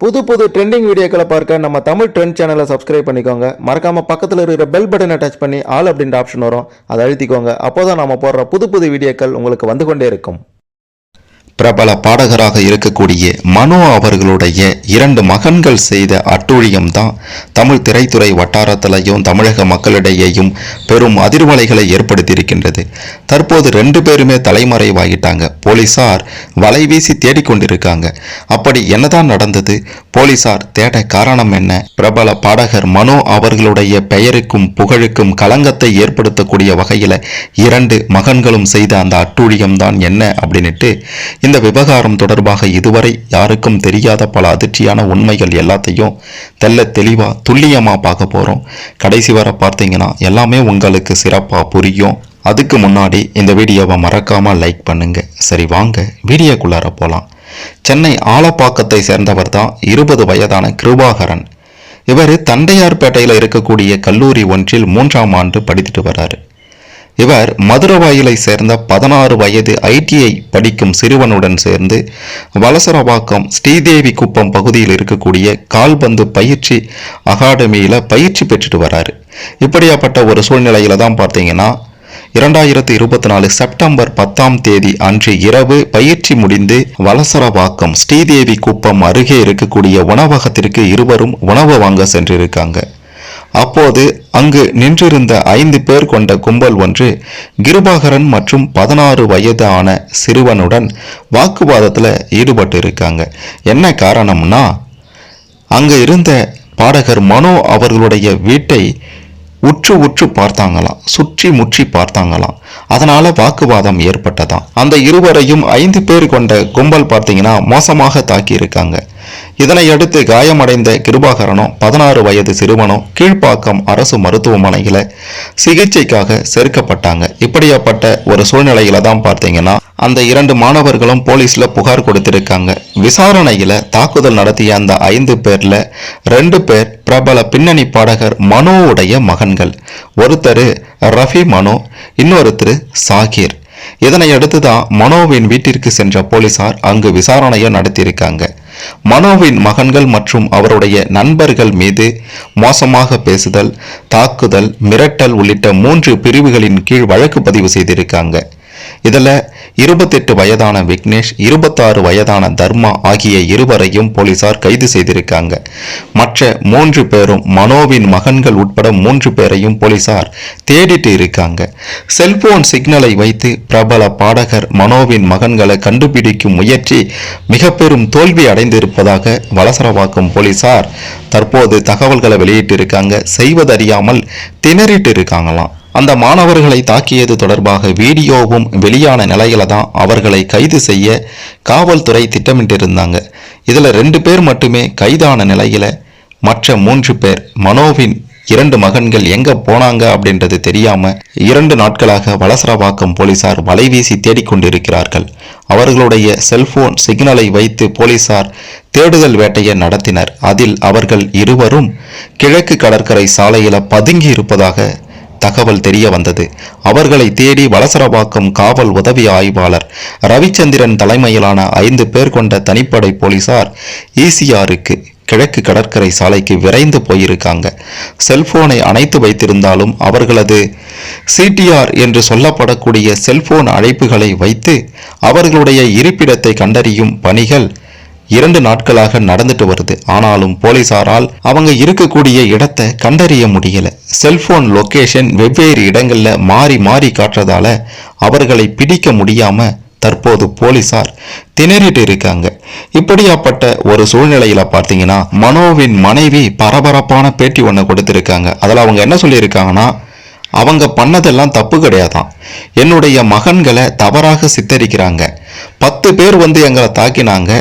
புது புது ட்ரெண்டிங் வீடியோக்களை பார்க்க நம்ம தமிழ் ட்ரெண்ட் சேனலை சப்ஸ்கிரைப் பண்ணிக்கோங்க. மறக்காம பக்கத்தில் இருக்கிற பெல் பட்டனை டச் பண்ணி ஆல் அப்படின்ற ஆப்ஷன் வரும், அதை அழுத்திக்கோங்க. அப்போதான் நம்ம போடுற புது புது வீடியோக்கள் உங்களுக்கு வந்து கொண்டே இருக்கும். பிரபல பாடகராக இருக்கக்கூடிய மனோ அவர்களுடைய 2 மகன்கள் செய்த அட்டூழியம் தான் தமிழ் திரைத்துறை வட்டாரத்திலையும் தமிழக மக்களிடையேயும் பெரும் அதிர்வலைகளை ஏற்படுத்தியிருக்கின்றது. தற்போது 2 பேருமே தலைமறைவாகிட்டாங்க. போலீசார் வலைவீசி தேடிக்கொண்டிருக்காங்க. அப்படி என்னதான் நடந்தது? போலீசார் தேட காரணம் என்ன? பிரபல பாடகர் மனோ அவர்களுடைய பெயருக்கும் புகழுக்கும் களங்கத்தை ஏற்படுத்தக்கூடிய வகையில் 2 மகன்களும் செய்த அந்த அட்டூழியம் தான் என்ன அப்படின்ட்டு இந்த விவகாரம் தொடர்பாக இதுவரை யாருக்கும் தெரியாத பல அதிர்ச்சியான உண்மைகள் எல்லாத்தையும் தெல்ல தெளிவா துல்லியமா பார்க்க போறோம். கடைசி வரை பார்த்தீங்கன்னா எல்லாமே உங்களுக்கு சிறப்பா புரியும். அதுக்கு முன்னாடி இந்த வீடியோவை மறக்காம லைக் பண்ணுங்க. சரி, வாங்க வீடியோக்குள்ளார போலாம். சென்னை ஆலப்பாக்கத்தை சேர்ந்தவர் தான் 20 வயதான கிருபாகரன். இவர் தண்டையார்பேட்டையில் இருக்கக்கூடிய கல்லூரி ஒன்றில் 3ஆம் ஆண்டு படித்துட்டு வர்றாரு. இவர் மதுரவாயிலை சேர்ந்த 16 வயது ITI படிக்கும் சிறுவனுடன் சேர்ந்து வலசரவாக்கம் ஸ்ரீதேவி குப்பம் பகுதியில் இருக்கக்கூடிய கால்பந்து பயிற்சி அகாடமியில பயிற்சி பெற்றுட்டு வராரு. இப்படியாப்பட்ட ஒரு சூழ்நிலையில தான் பார்த்தீங்கன்னா 2024 செப்டம்பர் 10ஆம் தேதி அன்று இரவு பயிற்சி முடிந்து வலசரவாக்கம் ஸ்ரீதேவி குப்பம் அருகே இருக்கக்கூடிய உணவகத்திற்கு இருவரும் உணவு வாங்க சென்றிருக்காங்க. அப்போது அங்கு நின்றிருந்த 5 பேர் கொண்ட கும்பல் ஒன்று கிருபாகரன் மற்றும் 16 வயதான சிறுவனுடன் வாக்குவாதத்தில் ஈடுபட்டு இருக்காங்க. என்ன காரணம்னா, அங்க இருந்த பாடகர் மனோ அவர்களுடைய வீட்டை உற்று பார்த்தாங்களாம், சுற்றி முற்றி பார்த்தாங்களாம். அதனால வாக்குவாதம் ஏற்பட்டதாம். அந்த இருவரையும் 5 பேர் கொண்ட கும்பல் பார்த்தீங்கன்னா மோசமாக தாக்கி இருக்காங்க. இதனை அடுத்து காயமடைந்த கிருபாகரனும் 16 வயது சிறுவனும் கீழ்ப்பாக்கம் அரசு மருத்துவமனையில சிகிச்சைக்காக சேர்க்கப்பட்டாங்க. இப்படியாப்பட்ட ஒரு சூழ்நிலையில தான் பார்த்தீங்கன்னா அந்த 2 மாணவர்களும் போலீஸ்ல புகார் கொடுத்திருக்காங்க. விசாரணையில தாக்குதல் நடத்திய அந்த 5 பேர்ல 2 பேர் பிரபல பின்னணி பாடகர் மனோவுடைய மகன்கள். ஒருத்தர் ரஃபி மனோ, இன்னொருத்தர் சாகிர். இதனை அடுத்துதான் மனோவின் வீட்டிற்கு சென்ற போலீசார் அங்கு விசாரணையை நடத்தியிருக்காங்க. மனோவின் மகன்கள் மற்றும் அவருடைய நண்பர்கள் மீது மோசமாக பேசுதல், தாக்குதல், மிரட்டல் உள்ளிட்ட 3 பிரிவுகளின் கீழ் வழக்கு பதிவு செய்திருக்காங்க. இதுல 28 வயதான விக்னேஷ், 26 வயதான தர்மா ஆகிய இருவரையும் போலீசார் கைது செய்திருக்காங்க. மற்ற 3 பேரும் மனோவின் மகன்கள் உட்பட 3 பேரையும் போலீசார் தேடிட்டு இருக்காங்க. செல்போன் சிக்னலை வைத்து பிரபல பாடகர் மனோவின் மகன்களை கண்டுபிடிக்கும் முயற்சி மிக பெரும் தோல்வி அடைந்திருப்பதாக வலசரவாக்கம் போலீசார் தற்போது தகவல்களை வெளியிட்டிருக்காங்க. செய்வதறியாமல் திணறிட்டு இருக்காங்களாம். அந்த மாணவர்களை தாக்கியது தொடர்பாக வீடியோவும் வெளியான நிலையில தான் அவர்களை கைது செய்ய காவல்துறை திட்டமிட்டிருந்தாங்க. இதுல 2 பேர் மட்டுமே கைதான நிலையில மற்ற 3 பேர் மனோவின் 2 மகன்கள் எங்க போனாங்க அப்படின்றது தெரியாம 2 நாட்களாக வலசரவாக்கம் போலீசார் வலைவீசி தேடிக்கொண்டிருக்கிறார்கள். அவர்களுடைய செல்போன் சிக்னலை வைத்து போலீசார் தேடுதல் வேட்டையை நடத்தினர். அதில் அவர்கள் இருவரும் கிழக்கு கடற்கரை சாலையில பதுங்கி இருப்பதாக தகவல் தெரிய வந்தது. அவர்களை தேடி வலசரவாக்கம் காவல் உதவி ஆய்வாளர் ரவிச்சந்திரன் தலைமையிலான 5 பேர் கொண்ட தனிப்படை போலீசார் ECRக்கு கிழக்கு கடற்கரை சாலைக்கு விரைந்து போயிருக்காங்க. செல்போனை அணைத்து வைத்திருந்தாலும் அவர்களது CTR என்று சொல்லப்படக்கூடிய செல்போன் அழைப்புகளை வைத்து அவர்களுடைய இருப்பிடத்தை கண்டறியும் பணிகள் 2 நாட்களாக நடந்துட்டு வருது. ஆனாலும் போலீசாரால் அவங்க இருக்கக்கூடிய இடத்தை கண்டறிய முடியல. செல்போன் லொகேஷன் வெவ்வேறு இடங்கள்ல மாறி மாறி காட்டுறதால அவர்களை பிடிக்க முடியாம தற்போது போலீசார் திணறிட்டு இருக்காங்க. இப்படியாப்பட்ட ஒரு சூழ்நிலையில பார்த்தீங்கன்னா மனோவின் மனைவி பரபரப்பான பேட்டி ஒன்று கொடுத்திருக்காங்க. அதில் அவங்க என்ன சொல்லியிருக்காங்கன்னா, அவங்க பண்ணதெல்லாம் தப்பு கிடையாதான், என்னுடைய மகன்களை தவறாக சித்தரிக்கிறாங்க. 10 பேர் வந்து எங்களை தாக்கினாங்க.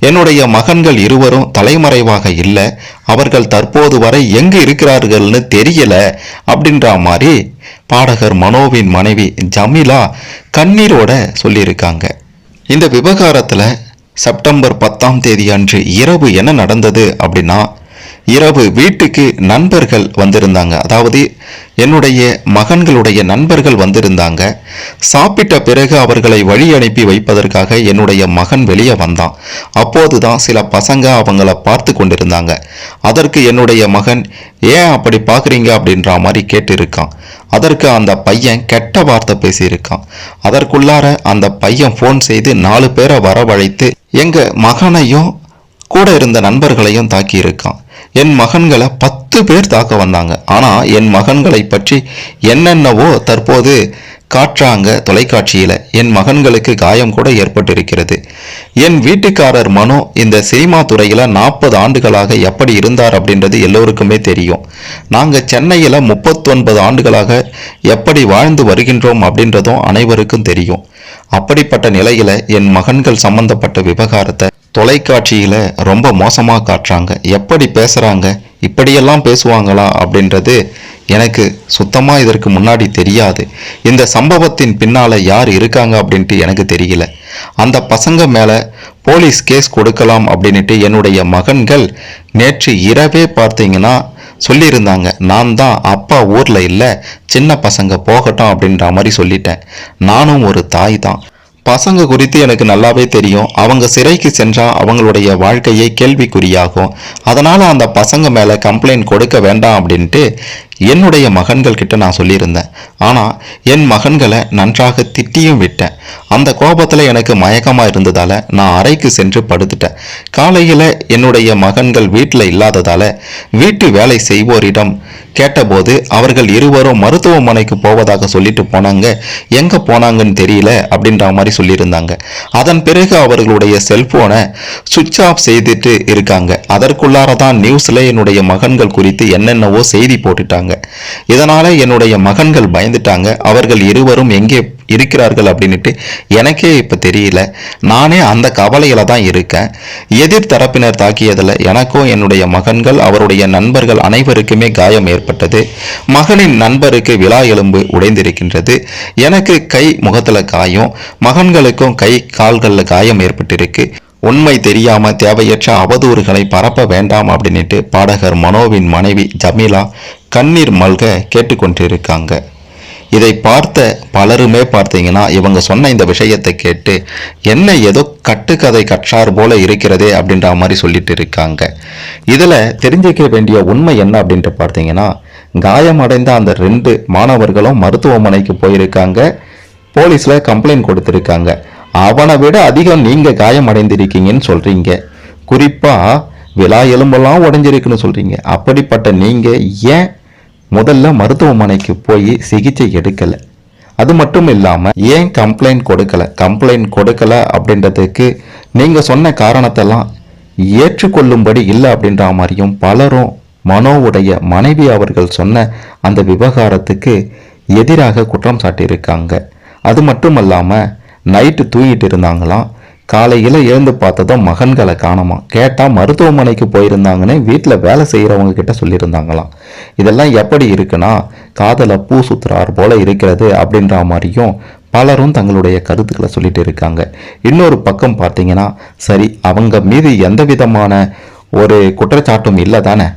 என்னுடைய மகன்கள் இருவரும் தலைமறைவாக இல்லை. அவர்கள் தற்போது வரை எங்கு இருக்கிறார்கள்னு தெரியல அப்படின்ற மாதிரி பாடகர் மனோவின் மனைவி ஜமீலா கண்ணீரோட சொல்லியிருக்காங்க. இந்த விவகாரத்துல செப்டம்பர் 10ஆம் தேதி அன்று இரவு என்ன நடந்தது அப்படின்னா, இரவு வீட்டுக்கு நண்பர்கள் வந்திருந்தாங்க. அதாவது என்னுடைய மகன்களுடைய நண்பர்கள் வந்திருந்தாங்க. சாப்பிட்ட பிறகு அவர்களை வழி அனுப்பி வைப்பதற்காக என்னுடைய மகன் வெளியே வந்தான். அப்போதுதான் சில பசங்க அவங்கள பார்த்து கொண்டிருந்தாங்க. அதற்கு என்னுடைய மகன் ஏன் அப்படி பார்க்குறீங்க அப்படின்ற மாதிரி கேட்டிருக்கான். அதற்கு அந்த பையன் கெட்ட வார்த்தை பேசியிருக்கான். அதற்குள்ளார அந்த பையன் ஃபோன் செய்து 4 பேரை வரவழைத்து எங்க மகனையும் கூட இருந்த நண்பர்களையும் தாக்கி இருக்கான். என் மகன்களை 10 பேர் தாக்க வந்தாங்க. ஆனா என் மகன்களை பற்றி என்னென்னவோ தற்போது காட்டுறாங்க தொலைக்காட்சியில. என் மகன்களுக்கு காயம் கூட ஏற்பட்டிருக்கிறது. என் வீட்டுக்காரர் மனோ இந்த சினிமா துறையில 40 ஆண்டுகளாக எப்படி இருந்தார் அப்படின்றது எல்லோருக்குமே தெரியும். நாங்க சென்னையில 39 ஆண்டுகளாக எப்படி வாழ்ந்து வருகின்றோம் அப்படின்றதும் அனைவருக்கும் தெரியும். அப்படிப்பட்ட நிலையில என் மகன்கள் சம்பந்தப்பட்ட விவகாரத்தை தொலைக்காட்சியில ரொம்ப மோசமா காட்டுறாங்க. எப்படி பேசுறாங்க, இப்படியெல்லாம் பேசுவாங்களா அப்படின்றது எனக்கு சுத்தமா இதற்கு முன்னாடி தெரியாது. இந்த சம்பவத்தின் பின்னால யார் இருக்காங்க அப்படின்ட்டு எனக்கு தெரியல. அந்த பசங்க மேல போலீஸ் கேஸ் கொடுக்கலாம் அப்படின்ட்டு என்னுடைய மகன்கள் நேற்று இரவே பார்த்தீங்கன்னா சொல்லியிருந்தாங்க. நான் தான் அப்பா ஊர்ல இல்லை, சின்ன பசங்க போகட்டும் அப்படின்ற மாதிரி சொல்லிட்டேன். நானும் ஒரு தாய் தான். பசங்க குறித்து எனக்கு நல்லாவே தெரியும். அவங்க சிறைக்கு சென்றா அவங்களுடைய வாழ்க்கையை கேள்விக்குறியாகும். அதனால அந்த பசங்க மேல கம்ப்ளைண்ட் கொடுக்க வேண்டாம் அப்படின்ட்டு என்னுடைய மகன்கள் கிட்ட நான் சொல்லியிருந்தேன். ஆனா என் மகன்களை நன்றாக திட்டியும் விட்டேன். அந்த கோபத்துல எனக்கு மயக்கமா இருந்ததால நான் அறைக்கு சென்று படுத்துட்டேன். காலையில என்னுடைய மகன்கள் வீட்டில் இல்லாததால வீட்டு வேலை செய்வோரிடம் கேட்டபோது அவர்கள் இருவரும் மருத்துவமனைக்கு போவதாக சொல்லிட்டு போனாங்க. எங்க போனாங்கன்னு தெரியல அப்படின்ற மாதிரி சொல்லியிருந்தாங்க. அதன் பிறகு அவர்களுடைய செல்போனை சுவிட்ச் ஆஃப் செய்துட்டு இருக்காங்க. அதற்குள்ளார தான் நியூஸ்ல என்னுடைய மகன்கள் குறித்து என்னென்னவோ செய்தி போட்டுட்டாங்க. இதனால என்னுடைய மகன்கள் பயந்துட்டாங்க. அவர்கள் இருவரும் எங்கே இருக்கிறார்கள் அப்படின்ட்டு எனக்கே இப்ப தெரியல. நானே அந்த கவலையில தான் இருக்கேன். எதிர் தரப்பினர் தாக்கியதுல எனக்கும் என்னுடைய மகன்கள் அவருடைய நண்பர்கள் அனைவருக்குமே காயம் ஏற்பட்டது. மகனின் நண்பருக்கு விலா எலும்பு உடைந்திருக்கின்றது. எனக்கு கை முகத்துல காயம், மகன்களுக்கும் கை கால்கள்ல காயம் ஏற்பட்டிருக்கு. உண்மை தெரியாம தேவையற்ற அவதூறுகளை பரப்ப வேண்டாம் அப்படின்ட்டு பாடகர் மனோவின் மனைவி ஜமீலா கண்ணீர் மல்க கேட்டுக்கொண்டிருக்காங்க. இதை பார்த்த பலருமே பார்த்தீங்கன்னா இவங்க சொன்ன இந்த விஷயத்தை கேட்டு என்ன ஏதோ கட்டுக்கதை கற்றார் போல இருக்கிறதே அப்படின்ற மாதிரி சொல்லிட்டு இருக்காங்க. இதுல தெரிஞ்சுக்க வேண்டிய உண்மை என்ன அப்படின்ட்டு பார்த்தீங்கன்னா, காயமடைந்த அந்த 2 மாணவர்களும் மருத்துவமனைக்கு போயிருக்காங்க. போலீஸ்ல கம்ப்ளைண்ட் கொடுத்திருக்காங்க. அவனை விட அதிகம் நீங்க காயமடைந்திருக்கீங்கன்னு சொல்றீங்க. குறிப்பா விலா எலும்பெல்லாம் உடைஞ்சிருக்குன்னு சொல்றீங்க. அப்படிப்பட்ட நீங்க ஏன் முதல்ல மருத்துவமனைக்கு போய் சிகிச்சை எடுக்கல? அது மட்டும் இல்லாம ஏன் கம்ப்ளைண்ட் கொடுக்கல அப்படின்றதுக்கு நீங்க சொன்ன காரணத்தெல்லாம் ஏற்றுக்கொள்ளும்படி இல்லை அப்படின்ற மாதிரியும் பலரும் மனோவுடைய மனைவி அவர்கள் சொன்ன அந்த விவகாரத்துக்கு எதிராக குற்றம் சாட்டியிருக்காங்க. அது மட்டும் இல்லாம நைட்டு தூங்கிட்டு இருந்தாங்களாம். காலையில் எழுந்து பார்த்ததும் மகன்களை காணாமா. கேட்டால் மருத்துவமனைக்கு போயிருந்தாங்கன்னு வீட்டில் வேலை செய்கிறவங்க கிட்ட சொல்லியிருந்தாங்களாம். இதெல்லாம் எப்படி இருக்குன்னா காதலை பூ சுத்துறார் போல இருக்கிறது அப்படின்ற மாதிரியும் பலரும் தங்களுடைய கருத்துக்களை சொல்லிட்டு இருக்காங்க. இன்னொரு பக்கம் பார்த்தீங்கன்னா சரி, அவங்க மீது எந்த விதமான ஒரு குற்றச்சாட்டும் இல்லை தானே,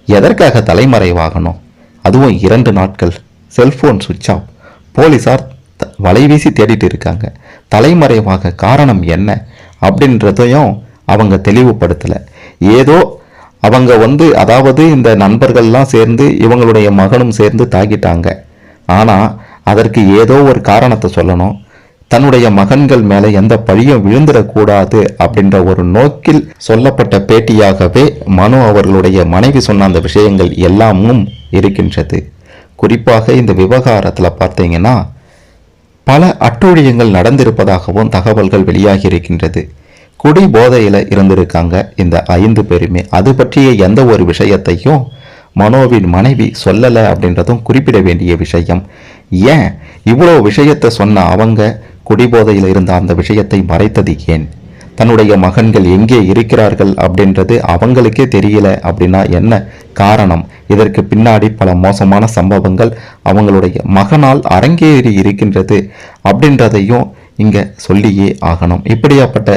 எதற்காக தலைமறைவாகணும்? அதுவும் 2 நாட்கள் செல்போன் சுவிட்ச் ஆஃப். போலீஸார் வலைவீசி தேடிட்டு இருக்காங்க. தலைமறைவாக காரணம் என்ன அப்படின்றதையும் அவங்க தெளிவுபடுத்தலை. ஏதோ அவங்க அதாவது இந்த நண்பர்கள்லாம் சேர்ந்து இவங்களுடைய மகனும் சேர்ந்து தாக்கிட்டாங்க. ஆனால் அதற்கு ஏதோ ஒரு காரணத்தை சொல்லணும். தன்னுடைய மகன்கள் மேலே எந்த பழியும் விழுந்துடக்கூடாது அப்படின்ற ஒரு நோக்கில் சொல்லப்பட்ட பேட்டியாகவே மனு அவர்களுடைய மனைவி சொன்ன அந்த விஷயங்கள் எல்லாமும் இருக்கின்றது. குறிப்பாக இந்த விவகாரத்தில் பார்த்தீங்கன்னா பல அட்டூழியங்கள் நடந்திருப்பதாகவும் தகவல்கள் வெளியாகி இருக்கின்றது. குடி போதையில் இருந்திருக்காங்க இந்த 5 பேருமே. அது பற்றிய எந்த ஒரு விஷயத்தையும் மனோவின் மனைவி சொல்லலை அப்படின்றதும் குறிப்பிட வேண்டிய விஷயம். ஏன் இவ்வளோ விஷயத்தை சொன்ன அவங்க குடிபோதையில் இருந்த அந்த விஷயத்தை மறைத்தது ஏன்? தன்னுடைய மகன்கள் எங்கே இருக்கிறார்கள் அப்படின்றது அவங்களுக்கே தெரியல அப்படின்னா என்ன காரணம்? இதற்கு பின்னாடி பல மோசமான சம்பவங்கள் அவங்களுடைய மகனால் அரங்கேறி இருக்கின்றது அப்படின்றதையும் இங்கே சொல்லியே ஆகணும். இப்படியாப்பட்ட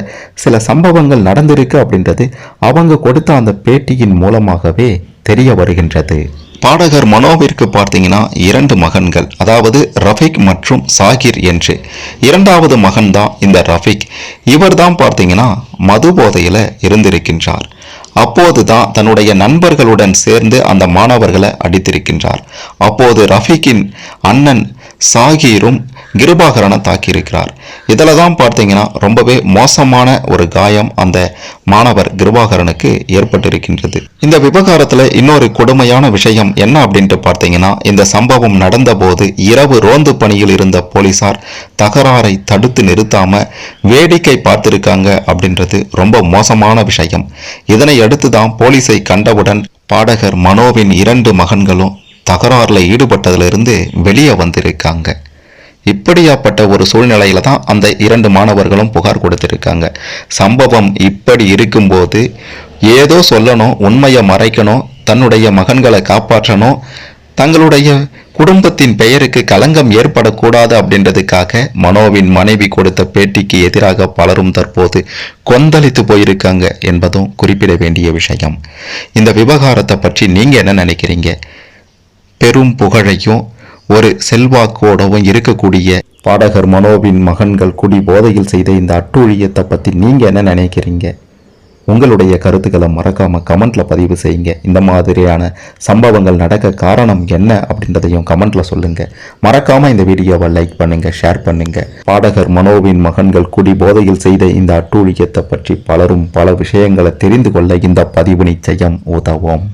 சில சம்பவங்கள் நடந்திருக்கு அப்படின்றது அவங்க கொடுத்த அந்த பேட்டியின் மூலமாகவே தெரிய வருகின்றது. பாடகர் மனோவிற்கு பார்த்தீங்கன்னா 2 மகன்கள், அதாவது ரஃபிக் மற்றும் சாகிர் என்று. 2வது மகன் தான் இந்த ரஃபிக். இவர் தான் பார்த்தீங்கன்னா மது போதையில் இருந்திருக்கின்றார். அப்போதுதான் தன்னுடைய நண்பர்களுடன் சேர்ந்து அந்த மாணவர்களை அடித்திருக்கின்றார். அப்போது ரஃபிக்கின் அண்ணன் சாகிரும் கிருபாகரனை தாக்கியிருக்கிறார். இதில் தான் பார்த்தீங்கன்னா ரொம்பவே மோசமான ஒரு காயம் அந்த மாணவர் கிருபாகரனுக்கு ஏற்பட்டிருக்கின்றது. இந்த விவகாரத்தில் இன்னொரு கொடுமையான விஷயம் என்ன அப்படின்ட்டு பார்த்தீங்கன்னா, இந்த சம்பவம் நடந்தபோது இரவு ரோந்து பணியில் இருந்த போலீசார் தகராறை தடுத்து நிறுத்தாம வேடிக்கை பார்த்திருக்காங்க அப்படின்றது ரொம்ப மோசமான விஷயம். இதனை அடுத்து தான் போலீஸை கண்டவுடன் பாடகர் மனோவின் 2 மகன்களும் தகராறில் ஈடுபட்டதிலிருந்து வெளியே வந்திருக்காங்க. இப்படியாப்பட்ட ஒரு சூழ்நிலையில தான் அந்த 2 மாணவர்களும் புகார் கொடுத்திருக்காங்க. சம்பவம் இப்படி இருக்கும்போது ஏதோ சொல்லணும், உண்மையை மறைக்கணும், தன்னுடைய மகன்களை காப்பாற்றணும், தங்களுடைய குடும்பத்தின் பெயருக்கு களங்கம் ஏற்படக்கூடாது அப்படின்றதுக்காக மனோவின் மனைவி கொடுத்த பேட்டிக்கு எதிராக பலரும் தற்போது கொந்தளித்து போயிருக்காங்க என்பதும் குறிப்பிட வேண்டிய விஷயம். இந்த விவகாரத்தை பற்றி நீங்க என்ன நினைக்கிறீங்க? பெரும் புகழையும் ஒரு செல்வாக்கோடவும் இருக்கக்கூடிய பாடகர் மனோவின் மகன்கள் குடி போதையில் செய்த இந்த அட்டூழியத்தை பற்றி நீங்கள் என்ன நினைக்கிறீங்க? உங்களுடைய கருத்துக்களை மறக்காம கமெண்ட்ல பதிவு செய்யுங்க. இந்த மாதிரியான சம்பவங்கள் நடக்க காரணம் என்ன அப்படின்றதையும் கமெண்ட்ல சொல்லுங்க. மறக்காம இந்த வீடியோவை லைக் பண்ணுங்க, ஷேர் பண்ணுங்க. பாடகர் மனோவின் மகன்கள் குடி போதையில் செய்த இந்த அட்டூழியத்தை பற்றி பலரும் பல விஷயங்களை தெரிந்து கொள்ள இந்த பதிவு நிச்சயம் உதவும்.